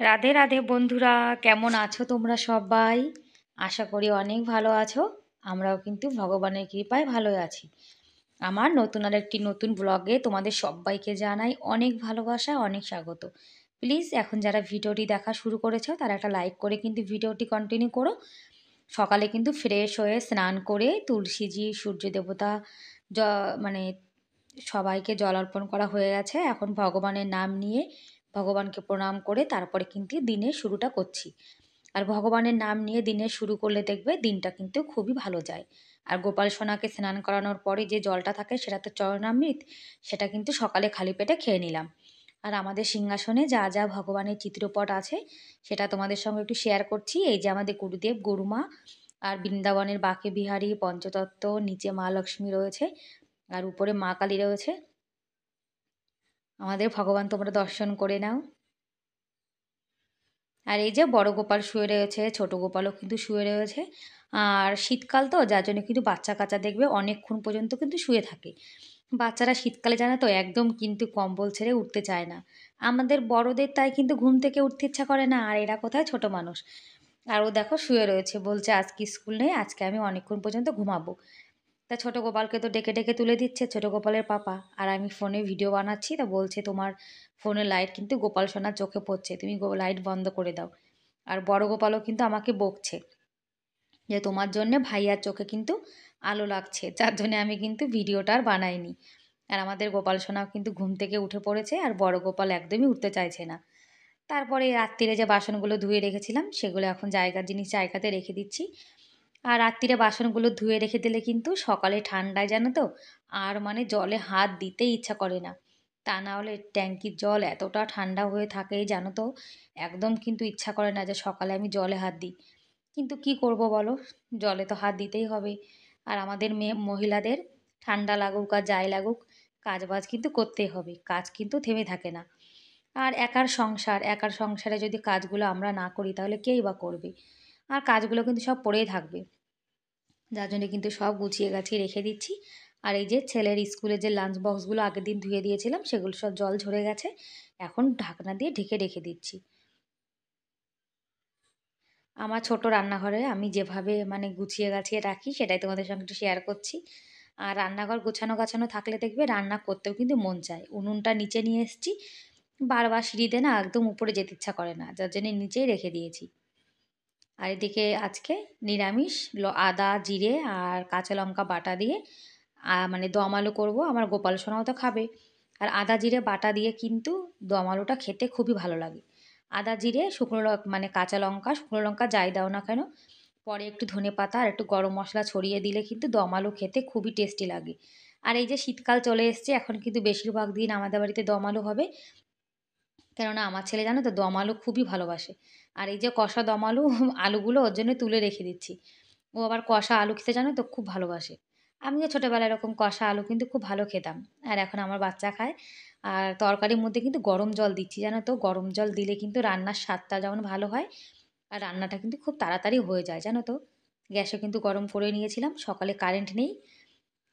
রাধে রাধে বন্ধুরা, কেমন আছো তোমরা সবাই? আশা করি অনেক ভালো আছো। আমরাও কিন্তু ভগবানের কৃপায় ভালোই আছি। আমার নতুন আরেকটি নতুন ব্লগে তোমাদের সবাইকে জানাই অনেক ভালোবাসা, অনেক স্বাগত। প্লিজ এখন যারা ভিডিওটি দেখা শুরু করেছো তারা একটা লাইক করে কিন্তু ভিডিওটি কন্টিনিউ করো। সকালে কিন্তু ফ্রেশ হয়ে স্নান করে তুলসীজি, সূর্য দেবতা, জ মানে সবাইকে জল অর্পণ করা হয়ে গেছে। এখন ভগবানের নাম নিয়ে ভগবানকে প্রণাম করে তারপরে কিন্তু দিনের শুরুটা করছি। আর ভগবানের নাম নিয়ে দিনের শুরু করলে দেখবে দিনটা কিন্তু খুবই ভালো যায়। আর গোপাল সোনাকে স্নান করানোর পরে যে জলটা থাকে সেটা তো চরণামৃত, সেটা কিন্তু সকালে খালি পেটে খেয়ে নিলাম। আর আমাদের সিংহাসনে যা যা ভগবানের চিত্রপট আছে সেটা তোমাদের সঙ্গে একটু শেয়ার করছি। এই যে আমাদের গুরুদেব গুরুমা, আর বৃন্দাবনের বাঁকে বিহারী, পঞ্চতত্ত্ব, নিচে মা লক্ষ্মী রয়েছে, আর উপরে মা কালী রয়েছে। আমাদের ভগবান তোমরা দর্শন করে নাও। আর এই যে বড় গোপাল শুয়ে রয়েছে, ছোট গোপালও কিন্তু শুয়ে রয়েছে। আর শীতকাল তো, যার জন্য কিন্তু বাচ্চা কাচ্চা দেখবে অনেকক্ষণ পর্যন্ত কিন্তু শুয়ে থাকে। বাচ্চারা শীতকালে জানো তো একদম কিন্তু কম্বল ছেড়ে উঠতে চায় না। আমাদের বড়দের তাই কিন্তু ঘুম থেকে উঠতে ইচ্ছা করে না, আর এরা কোথায় ছোট মানুষ। আর ও দেখো শুয়ে রয়েছে, বলছে আজকে স্কুল নেই, আজকে আমি অনেকক্ষণ পর্যন্ত ঘুমাবো। তা ছোট গোপালকে তো ডেকে ডেকে তুলে দিচ্ছে ছোট গোপালের পাপা, আর আমি ফোনে ভিডিও বানাচ্ছি, তা বলছে তোমার ফোনের লাইট কিন্তু গোপাল সোনার চোখে পড়ছে, তুমি লাইট বন্ধ করে দাও। আর বড় গোপালও কিন্তু আমাকে বকছে যে তোমার জন্যে ভাইয়ার চোখে কিন্তু আলো লাগছে, যার জন্য আমি কিন্তু ভিডিওটা আর বানাইনি। আর আমাদের গোপাল সোনাও কিন্তু ঘুম থেকে উঠে পড়েছে, আর বড় গোপাল একদমই উঠতে চাইছে না। তারপরে রাত্রিরে যে বাসনগুলো ধুয়ে রেখেছিলাম সেগুলো এখন জায়গার জিনিস জায়গাতে রেখে দিচ্ছি। আর রাত্রিরে বাসনগুলো ধুয়ে রেখে দিলে কিন্তু সকালে ঠান্ডায় জানো তো আর মানে জলে হাত দিতেই ইচ্ছা করে না। তা না হলে ট্যাঙ্কির জল এতটা ঠান্ডা হয়ে থাকে জানো তো, একদম কিন্তু ইচ্ছা করে না যে সকালে আমি জলে হাত দিই। কিন্তু কি করব বলো, জলে তো হাত দিতেই হবে। আর আমাদের মেয়ে মহিলাদের ঠান্ডা লাগুক আর যাই লাগুক, কাজ বাজ কিন্তু করতেই হবে, কাজ কিন্তু থেমে থাকে না। আর একার সংসার, একার সংসারে যদি কাজগুলো আমরা না করি তাহলে কেই বা করবে। আর কাজগুলো কিন্তু সব পড়েই থাকবে, যার জন্য কিন্তু সব গুছিয়ে গাছিয়ে রেখে দিচ্ছি। আর এই যে ছেলের স্কুলে যে লাঞ্চ বক্সগুলো আগের দিন ধুয়ে দিয়েছিলাম সেগুলো সব জল ঝরে গেছে, এখন ঢাকনা দিয়ে ঢেকে রেখে দিচ্ছি। আমার ছোট রান্নাঘরে আমি যেভাবে মানে গুছিয়ে গাছিয়ে রাখি সেটাই তোমাদের সঙ্গে একটু শেয়ার করছি। আর রান্নাঘর গোছানো গাছানো থাকলে দেখবে রান্না করতেও কিন্তু মন চায়। উনুনটা নিচে নিয়ে এসেছি, বারবার সিঁড়িতে না একদম উপরে যেতে ইচ্ছা করে না, যার জন্য নিচেই রেখে দিয়েছি। আর এদিকে আজকে নিরামিষ, আদা জিরে আর কাঁচা লঙ্কা বাটা দিয়ে মানে দম আলু করবো, আমার গোপাল সোনাও তো খাবে। আর আদা জিরে বাটা দিয়ে কিন্তু দম আলুটা খেতে খুবই ভালো লাগে। আদা জিরে শুকনো মানে কাঁচা লঙ্কা, শুকনো লঙ্কা যাই দাও না কেন, পরে একটু ধনে পাতা আর একটু গরম মশলা ছড়িয়ে দিলে কিন্তু দম আলু খেতে খুবই টেস্টি লাগে। আর এই যে শীতকাল চলে এসছে, এখন কিন্তু বেশিরভাগ দিন আমাদের বাড়িতে দম আলু হবে, কেননা আমার ছেলে জানো তো দম আলু খুবই ভালোবাসে। আর এই যে কষা দম আলু আলুগুলো ওর জন্য তুলে রেখে দিচ্ছি। ও আবার কষা আলু খেতে জানো তো খুব ভালোবাসে। আমিও ছোটোবেলায় এরকম কষা আলু কিন্তু খুব ভালো খেতাম, আর এখন আমার বাচ্চা খায়। আর তরকারির মধ্যে কিন্তু গরম জল দিচ্ছি জানো তো, গরম জল দিলে কিন্তু রান্নার স্বাদটা যেমন ভালো হয়, আর রান্নাটা কিন্তু খুব তাড়াতাড়ি হয়ে যায় জানো তো। গ্যাসে কিন্তু গরম করে নিয়েছিলাম, সকালে কারেন্ট নেই।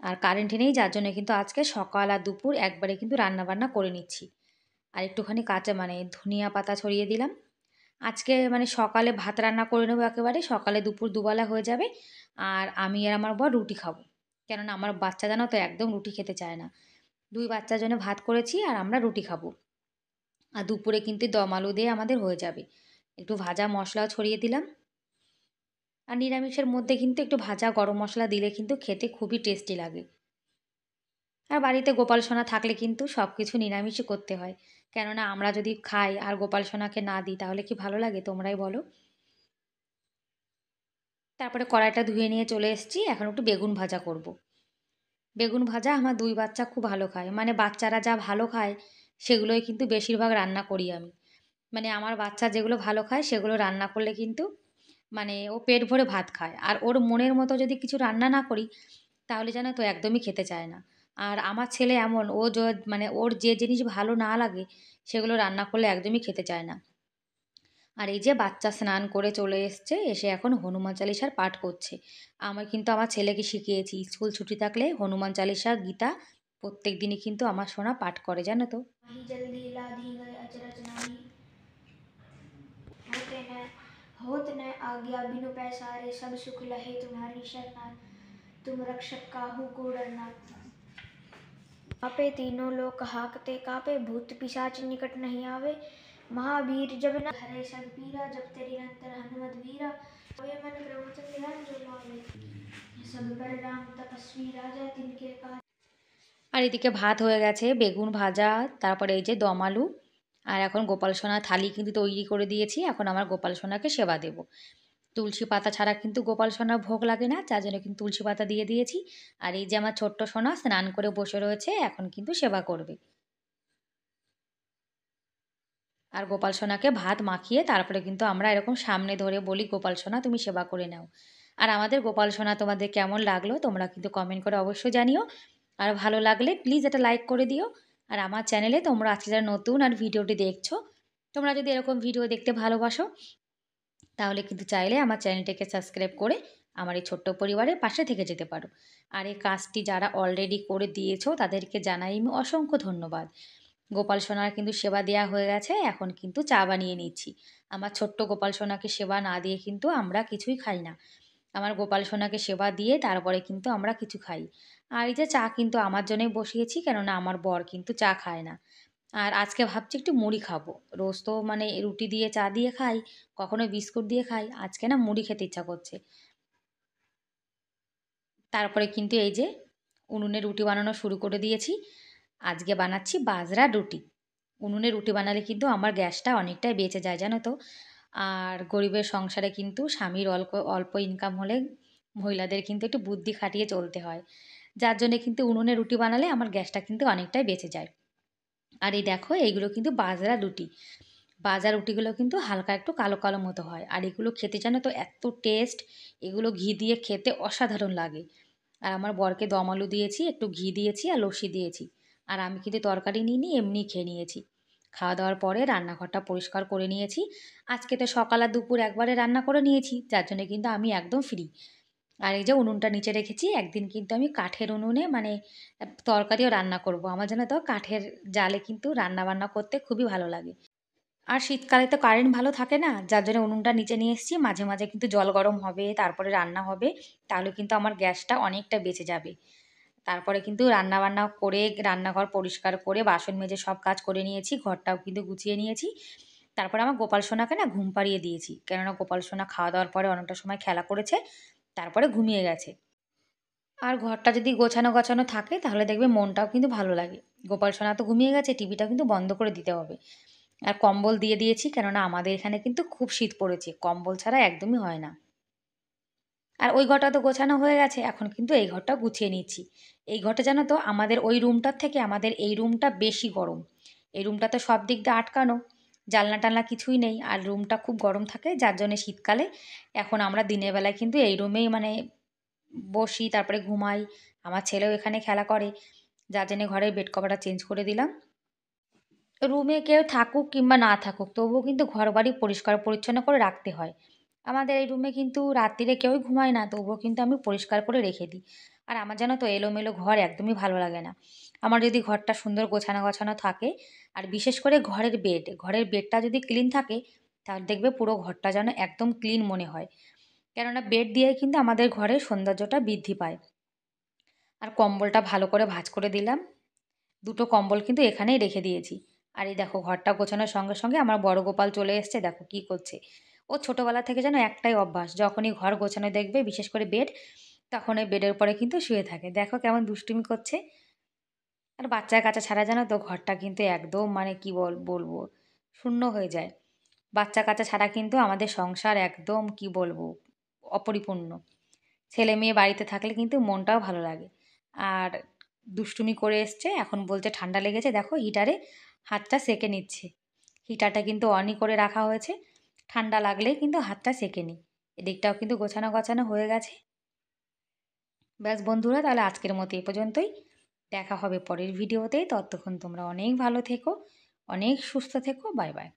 আর কারেন্ট নেই যার জন্য কিন্তু আজকে সকাল আর দুপুর একবারে কিন্তু রান্না বান্না করে নিচ্ছি। আর একটুখানি কাঁচা মানে ধনিয়া পাতা ছড়িয়ে দিলাম। আজকে মানে সকালে ভাত রান্না করে নেবো একেবারে, সকালে দুপুর দুবেলা হয়ে যাবে। আর আমি আর আমার বর রুটি খাবো, কেননা আমার বাচ্চা জানো তো একদম রুটি খেতে চায় না। দুই বাচ্চার জন্য ভাত করেছি আর আমরা রুটি খাবো। আর দুপুরে কিন্তু দম আলু দিয়ে আমাদের হয়ে যাবে। একটু ভাজা মশলাও ছড়িয়ে দিলাম। আর নিরামিষের মধ্যে কিন্তু একটু ভাজা গরম মশলা দিলে কিন্তু খেতে খুবই টেস্টি লাগে। আর বাড়িতে গোপাল সোনা থাকলে কিন্তু সব কিছু নিরামিষই করতে হয়, কেননা আমরা যদি খাই আর গোপাল সোনাকে না দিই তাহলে কি ভালো লাগে তোমরাই বলো। তারপরে কড়াইটা ধুয়ে নিয়ে চলে এসেছি, এখন একটু বেগুন ভাজা করব। বেগুন ভাজা আমার দুই বাচ্চা খুব ভালো খায়, মানে বাচ্চারা যা ভালো খায় সেগুলোই কিন্তু বেশিরভাগ রান্না করি আমি। মানে আমার বাচ্চা যেগুলো ভালো খায় সেগুলো রান্না করলে কিন্তু মানে ও পেট ভরে ভাত খায়। আর ওর মনের মতো যদি কিছু রান্না না করি তাহলে জানো তো একদমই খেতে চায় না। আর আমার ছেলে এমন, ও মানে ওর যে জিনিস ভালো না লাগে সেগুলো রান্না করলে একদমই খেতে চায় না। আর এই যে বাচ্চা স্নান করে চলে এসছে, এসে এখন হনুমান চালিসার পাঠ করছে। আমি কিন্তু আমার ছেলেকে শিখিয়েছি স্কুল ছুটি থাকলে হনুমান চালিসা, গীতা প্রত্যেক দিনই কিন্তু আমার সোনা পাঠ করে জানো তো। नाही जल्दी लाधी गए अचरज नाही। होत न आज्ञा बिनु पैसारे, सब सुख लहे तुम्हारी शरणा, तुम रक्षक काहू को डरना। कापे तीनों लोक हाकते कापे, भूत पिशाच निकट नहीं आवे, महावीर जब न हरे सब पीरा, जब तेरी अंतर हनुमत वीरा, होए मन क्रम चंद्र जो लावे, सब पर राम तपस्वी राजा, तिनके काज। আর এদিকে ভাত হয়ে গেছে, বেগুন ভাজা, তারপরে এই যে দম আলু। আর এখন গোপাল সোনার থালি কিন্তু তৈরি করে দিয়েছি, এখন আমার গোপাল সোনাকে সেবা দেব। তুলসী পাতা ছাড়া কিন্তু গোপাল সোনার ভোগ লাগে না, যার জন্য কিন্তু তুলসী পাতা দিয়ে দিয়েছি। আর এই যে আমার ছোট্ট সোনা স্নান করে বসে রয়েছে, এখন কিন্তু সেবা করবে। আর গোপাল সোনাকে ভাত মাখিয়ে তারপরে কিন্তু আমরা এরকম সামনে ধরে বলি, গোপাল সোনা তুমি সেবা করে নাও। আর আমাদের গোপাল সোনা তোমাদের কেমন লাগলো তোমরা কিন্তু কমেন্ট করে অবশ্যই জানিও। আর ভালো লাগলে প্লিজ এটা লাইক করে দিও। আর আমার চ্যানেলে তোমরা আজকে যারা নতুন আর ভিডিওটি দেখছো, তোমরা যদি এরকম ভিডিও দেখতে ভালোবাসো তাহলে কিন্তু চাইলে আমার চ্যানেলটিকে সাবস্ক্রাইব করে আমার এই ছোট্ট পরিবারের পাশে থেকে যেতে পারো। আর এই কাজটি যারা অলরেডি করে দিয়েছো তাদেরকে জানাই আমি অসংখ্য ধন্যবাদ। গোপাল সোনার কিন্তু সেবা দেওয়া হয়ে গেছে, এখন কিন্তু চা বানিয়ে নিচ্ছি। আমার ছোট্ট গোপাল সোনাকে সেবা না দিয়ে কিন্তু আমরা কিছুই খাই না। আমার গোপাল সোনাকে সেবা দিয়ে তারপরে কিন্তু আমরা কিছু খাই। আর এই যে চা কিন্তু আমার জন্যই বসিয়েছি, কেননা আমার বর কিন্তু চা খায় না। আর আজকে ভাবছি একটু মুড়ি খাবো। রোজ তো মানে রুটি দিয়ে চা দিয়ে খাই, কখনো বিস্কুট দিয়ে খাই, আজকে না মুড়ি খেতে ইচ্ছা করছে। তারপরে কিন্তু এই যে উনুনে রুটি বানানো শুরু করে দিয়েছি। আজকে বানাচ্ছি বাজরার রুটি। উনুনে রুটি বানালে কিন্তু আমার গ্যাসটা অনেকটাই বেঁচে যায় জানো তো। আর গরিবের সংসারে কিন্তু স্বামীর অল্প অল্প ইনকাম হলে মহিলাদের কিন্তু একটু বুদ্ধি খাটিয়ে চলতে হয়, যার জন্যে কিন্তু উনুনে রুটি বানালে আমার গ্যাসটা কিন্তু অনেকটাই বেঁচে যায়। আর এই দেখো এইগুলো কিন্তু বাজরা রুটি। বাজার রুটিগুলো কিন্তু হালকা একটু কালো কালো মতো হয়, আর এগুলো খেতে জানো তো এত টেস্ট। এগুলো ঘি দিয়ে খেতে অসাধারণ লাগে। আর আমার বরকে দম আলু দিয়েছি, একটু ঘি দিয়েছি আর লস্যি দিয়েছি। আর আমি কিন্তু তরকারি নিইনি, এমনি খেয়ে নিয়েছি। খাওয়া দাওয়ার পরে রান্নাঘরটা পরিষ্কার করে নিয়েছি। আজকে তো সকাল আর দুপুর একবারে রান্না করে নিয়েছি, যার জন্য কিন্তু আমি একদম ফ্রি। আর এই যে উনুনটা নিচে রেখেছি, একদিন কিন্তু আমি কাঠের উনুনে মানে তরকারিও রান্না করব। আমার জানো তো কাঠের জালে কিন্তু রান্না বান্না করতে খুবই ভালো লাগে। আর শীতকালে তো কারেন্ট ভালো থাকে না, যার জন্য উনুনটা নিচে নিয়ে এসেছি। মাঝে মাঝে কিন্তু জল গরম হবে, তারপরে রান্না হবে, তাহলে কিন্তু আমার গ্যাসটা অনেকটা বেঁচে যাবে। তারপরে কিন্তু রান্না বান্না করে রান্নাঘর পরিষ্কার করে বাসন মেজে সব কাজ করে নিয়েছি, ঘরটাও কিন্তু গুছিয়ে নিয়েছি। তারপরে আমার গোপাল সোনাকে না ঘুম পাড়িয়ে দিয়েছি, কেননা গোপাল সোনা খাওয়া দাওয়ার পরে অনেকটা সময় খেলা করেছে, তারপরে ঘুমিয়ে গেছে। আর ঘরটা যদি গোছানো গোছানো থাকে তাহলে দেখবে মনটাও কিন্তু ভালো লাগে। গোপাল সোনা তো ঘুমিয়ে গেছে, টিভিটা কিন্তু বন্ধ করে দিতে হবে। আর কম্বল দিয়ে দিয়েছি, কেননা আমাদের এখানে কিন্তু খুব শীত পড়েছে, কম্বল ছাড়া একদমই হয় না। আর ওই ঘরটা তো গোছানো হয়ে গেছে, এখন কিন্তু এই ঘরটা গুছিয়ে নিচ্ছি। এই ঘরটা জানো তো আমাদের ওই রুমটার থেকে আমাদের এই রুমটা বেশি গরম। এই রুমটা তো সব দিক দিয়ে আটকানো, জানলা টানলা কিছুই নেই, আর রুমটা খুব গরম থাকে, যার জন্য শীতকালে এখন আমরা দিনের বেলায় কিন্তু এই রুমেই মানে বসি, তারপরে ঘুমাই। আমার ছেলেও এখানে খেলা করে, যার জন্য ঘরের বেড কভারটা চেঞ্জ করে দিলাম। রুমে কেউ থাকুক কিংবা না থাকুক তবুও কিন্তু ঘরবাড়ি পরিষ্কার পরিচ্ছন্ন করে রাখতে হয়। আমাদের এই রুমে কিন্তু রাত্রিরে কেউই ঘুমায় না, তবুও কিন্তু আমি পরিষ্কার করে রেখে দিই। আর আমার জানো তো এলোমেলো ঘর একদমই ভালো লাগে না। আমার যদি ঘরটা সুন্দর গোছানো গোছানো থাকে, আর বিশেষ করে ঘরের বেডটা যদি ক্লিন থাকে, তাহলে দেখবে পুরো ঘরটা যেন একদম ক্লিন মনে হয়। কেননা বেড দিয়েই কিন্তু আমাদের ঘরের সৌন্দর্যটা বৃদ্ধি পায়। আর কম্বলটা ভালো করে ভাঁজ করে দিলাম। দুটো কম্বল কিন্তু এখানেই রেখে দিয়েছি। আর এই দেখো ঘরটা গোছানোর সঙ্গে সঙ্গে আমার বড় গোপাল চলে এসছে, দেখো কি করছে। ও ছোটোবেলা থেকে যেন একটাই অভ্যাস, যখনই ঘর গোছানো দেখবে বিশেষ করে বেড, তখন ওই বেডের উপরে কিন্তু শুয়ে থাকে। দেখো কেমন দুষ্টুমি করছে। আর বাচ্চার কাছে ছাড়া জানো তো ঘরটা কিন্তু একদম মানে কি বলবো শূন্য হয়ে যায়। বাচ্চা কাচ্চা ছাড়া কিন্তু আমাদের সংসার একদম কি বলবো অপরিপূর্ণ। ছেলে মেয়ে বাড়িতে থাকলে কিন্তু মনটাও ভালো লাগে। আর দুষ্টুমি করে এসছে, এখন বলছে ঠান্ডা লেগেছে, দেখো হিটারে হাতটা সেঁকে নিচ্ছে। হিটারটা কিন্তু অনই করে রাখা হয়েছে, ঠান্ডা লাগলেই কিন্তু হাতটা সেঁকে নিই। এদিকটাও কিন্তু গোছানো গোছানো হয়ে গেছে। ব্যাস বন্ধুরা, তাহলে আজকের মতো এই পর্যন্তই। দেখা হবে পরের ভিডিওতে, ততক্ষণ তোমরা অনেক ভালো থেকো, অনেক সুস্থ থেকো। Bye bye.